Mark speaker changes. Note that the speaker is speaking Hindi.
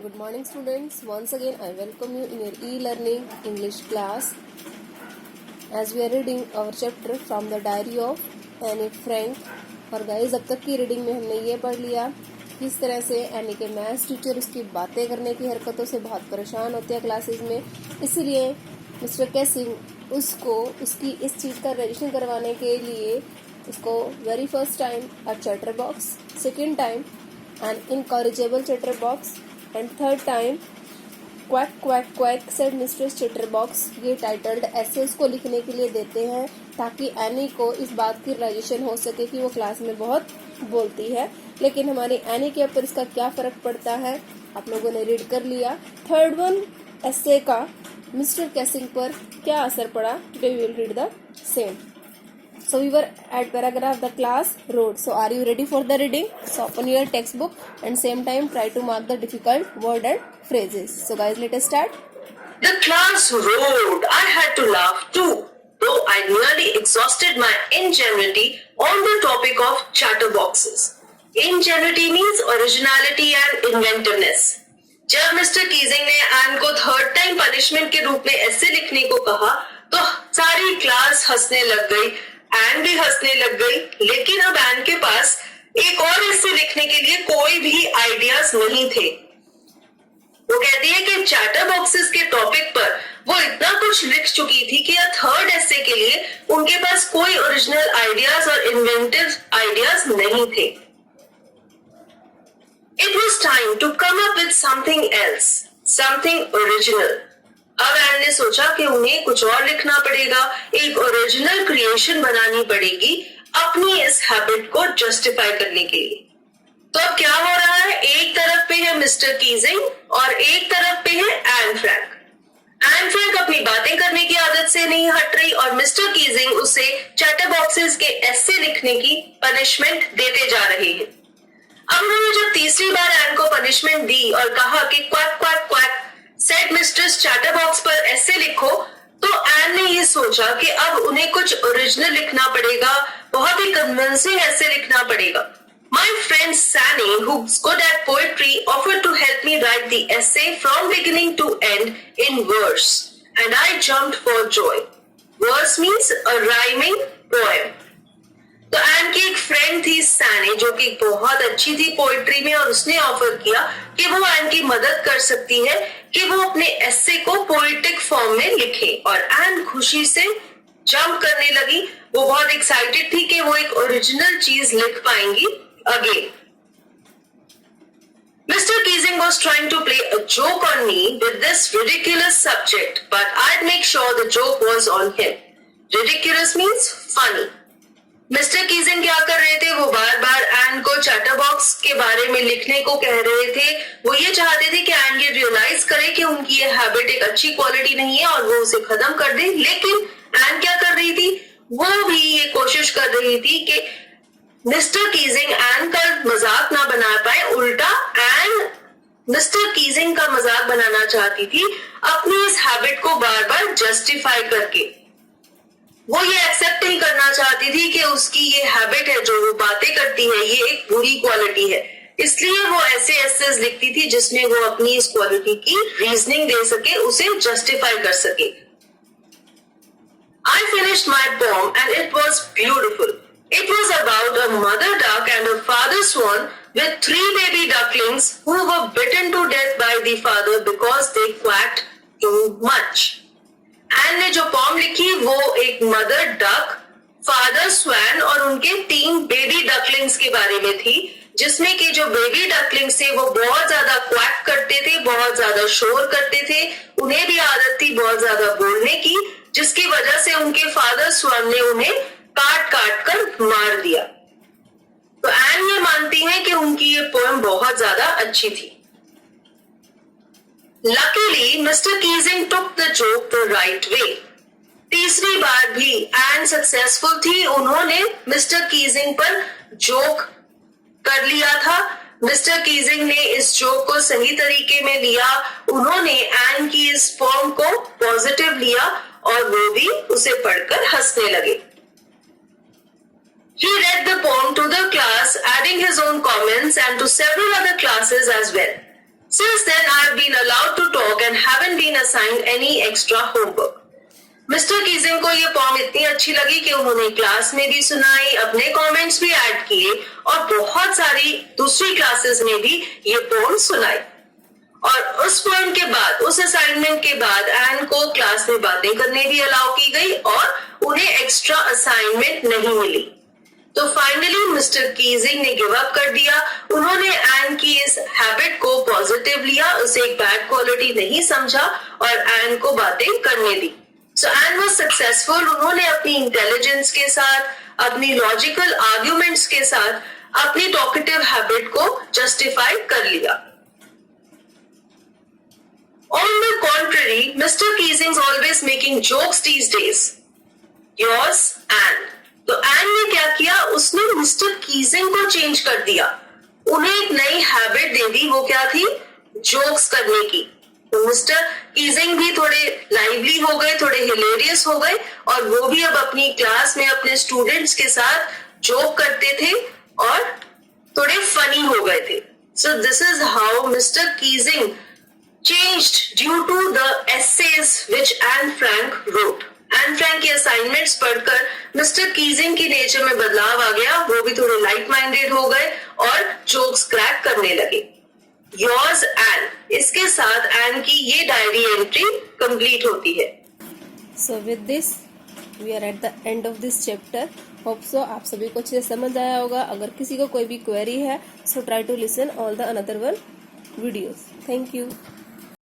Speaker 1: Good morning students. Once again I welcome you in your e-learning English class as we are reading our chapter from the diary of Annie Frank. और गाइस अब तक की रीडिंग में हमने ये पढ़ लिया किस तरह से एनी के मैथ्स टीचर उसकी बातें करने की हरकतों से बहुत परेशान होते हैं क्लासेस में, इसीलिए मिस्टर कैसिंग उसको उसकी इस चीज का रजिस्ट्रेशन करवाने के लिए उसको very first time a chatter box, second time an incorrigible chatter box and third time quack quack quack said mistress chatterbox ये टाइटल्ड ऐसे उसको लिखने के लिए देते हैं ताकि एनी को इस बात की रियलाइजेशन हो सके कि वो क्लास में बहुत बोलती है। लेकिन हमारी एनी के ऊपर इसका क्या फर्क पड़ता है आप लोगों ने रीड कर लिया। थर्ड वन ऐसे का मिस्टर कैसिंग पर क्या असर पड़ा, today we will read the same. So we were at paragraph the class wrote. So are you ready for the reading? So open your textbook and same time try to mark the difficult word and phrases. So guys, let us start.
Speaker 2: The class roared. I had to laugh too, though I nearly exhausted my ingenuity on the topic of chatterboxes. Ingenuity means originality and inventiveness. जब मिस्टर कीजिंग ने एन को थर्ड टाइम पनिशमेंट के रूप में ऐसे लिखने को कहा तो सारी क्लास हंसने लग गई, एन भी हंसने लग गई। लेकिन अब एन के पास एक और ऐसे लिखने के लिए कोई भी आइडियाज नहीं थे। वो कहती है कि चैटर बॉक्सेस के टॉपिक पर वो इतना कुछ लिख चुकी थी कि थर्ड ऐसे के लिए उनके पास कोई ओरिजिनल आइडियाज और इन्वेंटिव आइडियाज नहीं थे। It was time to come up with something else, something original. अब एन ने सोचा कि उन्हें कुछ और लिखना पड़ेगा, एक ओरिजिनल क्रिएशन बनानी पड़ेगी अपनी इस हैबिट को जस्टिफाई करने के लिए। तो अब क्या हो रहा है, एक तरफ पे है मिस्टर कीजिंग और एक तरफ पे है एन फ्रैंक। एन फ्रैंक अपनी बातें करने की आदत से नहीं हट रही और मिस्टर कीजिंग उसे चैटर बॉक्सेस के ऐसे लिखने की पनिशमेंट देते जा रहे हैं। अब उन्होंने जब तीसरी बार एन को पनिशमेंट दी और कहा कि quack quack quack said mistress chatter box पर ऐसे लिखो, तो एन ने ये सोचा कि अब उन्हें कुछ ओरिजिनल लिखना पड़ेगा, बहुत ही कन्विंसिंग ऐसे लिखना पड़ेगा। My friend Sani, who's good at poetry, offered to help me write the essay from beginning to end in verse, and I jumped for joy. Verse means a rhyming poem. तो एन की एक फ्रेंड थी सैनी जो कि बहुत अच्छी थी पोइट्री में और उसने ऑफर किया कि वो एन की मदद कर सकती है कि वो अपने एसे को पोइटिक फॉर्म में लिखे और एन खुशी से जंप करने लगी। वो बहुत एक्साइटेड थी कि वो एक ओरिजिनल चीज लिख पाएंगी again. Mr. Keesing was trying to play a joke on me with this ridiculous subject, but I'd make sure the joke was on him. Ridiculous means funny. Mister Keesing क्या कर रहे थे, वो बार बार एन को चैटर बॉक्स के बारे में लिखने को कह रहे थे। वो ये चाहते थे कि एन ये रियलाइज करे कि उनकी ये हैबिट एक अच्छी क्वालिटी नहीं है और वो उसे खत्म कर दे। लेकिन एन क्या कर रही थी, वो भी ये कोशिश कर रही थी कि मिस्टर कीजिंग एन का मजाक ना बना पाए, उल्टा एन मिस्टर कीजिंग का मजाक बनाना चाहती थी अपनी इस हैबिट को बार बार जस्टिफाई करके। वो ये एक्सेप्ट नहीं करना चाहती थी कि उसकी ये हैबिट है, जो वो बातें करती है, ये एक बुरी क्वालिटी है। इसलिए वो ऐसे एसेज लिखती थी जिसमें वो अपनी इस क्वालिटी की रीजनिंग दे सके, उसे जस्टिफाई कर सके। I finished my poem and it was beautiful. It was about a mother duck and a father swan with 3 baby ducklings who were bitten to death by the father because they quacked too much. Ann ने जो पॉम लिखी वो एक मदर डक, फादर स्वैन और उनके 3 बेबी डकलिंग्स के बारे में थी, जिसमें कि जो बेबी डकलिंग्स थे वो बहुत ज्यादा क्वैक करते थे, बहुत ज्यादा शोर करते थे, उन्हें भी आदत थी बहुत ज्यादा बोलने की, जिसकी वजह से उनके फादर स्वैन ने उन्हें काट काट कर मार दिया। तो एन ये मानती है कि उनकी ये पोएम बहुत ज्यादा अच्छी थी। Luckily, Mr. Keesing took the joke the right way. तीसरी बार भी एन सक्सेसफुल थी, उन्होंने मिस्टर कीजिंग पर जोक कर लिया था। मिस्टर कीजिंग ने इस जोक को सही तरीके में लिया, उन्होंने एन की इस पोएम को पॉजिटिव लिया और वो भी उसे पढ़कर हंसने लगे। He read the poem to the class, adding his own comments and to several other classes as well. Since then, I have been allowed to talk and haven't been assigned any extra homework. Mister Keesing को ये पोम इतनी अच्छी लगी कि उन्होंने क्लास में भी सुनाई, अपने कमेंट्स भी ऐड किए और बहुत सारी दूसरी क्लासेस में भी ये पोम सुनाई। और उस पोम के बाद, उस असाइनमेंट के बाद एन को क्लास में बातें करने भी अलाउ की गई और उन्हें एक्स्ट्रा असाइनमेंट नहीं मिली। तो फाइनली मिस्टर कीजिंग ने गिव अप कर दिया। उन्होंने एन की इस हैबिट को पॉजिटिव लिया, उसे एक बैड क्वालिटी नहीं समझा और एन को बातें करने दी। सो एन वाज सक्सेसफुल। उन्होंने अपनी इंटेलिजेंस के साथ, अपनी लॉजिकल आर्ग्यूमेंट्स के साथ अपनी टॉकेटिव हैबिट को जस्टिफाई कर लिया। On the contrary, mister Keesing always making jokes these days. Yours Ann. तो एन ने क्या किया, उसने मिस्टर कीजिंग को चेंज कर दिया, उन्हें एक नई हैबिट दे दी। वो क्या थी? जोक्स करने की। तो मिस्टर कीजिंग भी थोड़े लाइवली हो गए, थोड़े हिलेरियस हो गए और वो भी अब अपनी क्लास में अपने स्टूडेंट्स के साथ जोक करते थे और थोड़े फनी हो गए थे। So this is how mister Keesing changed due to the essays which Anne Frank wrote. Anne Frank के असाइनमेंट्स पढ़कर मिस्टर कीजिंग की नेचर में बदलाव आ गया। वो भी थोड़े लाइट माइंडेड हो गए और जोक्स क्रैक करने लगे। Yours Ann. इसके साथ एन की ये डायरी एंट्री कंप्लीट होती है।
Speaker 1: So with this we are at the end of this chapter. Hope so आप सभी को अच्छे से समझ आया होगा। अगर किसी को कोई भी क्वेरी है so try to listen all the another one videos. Thank you.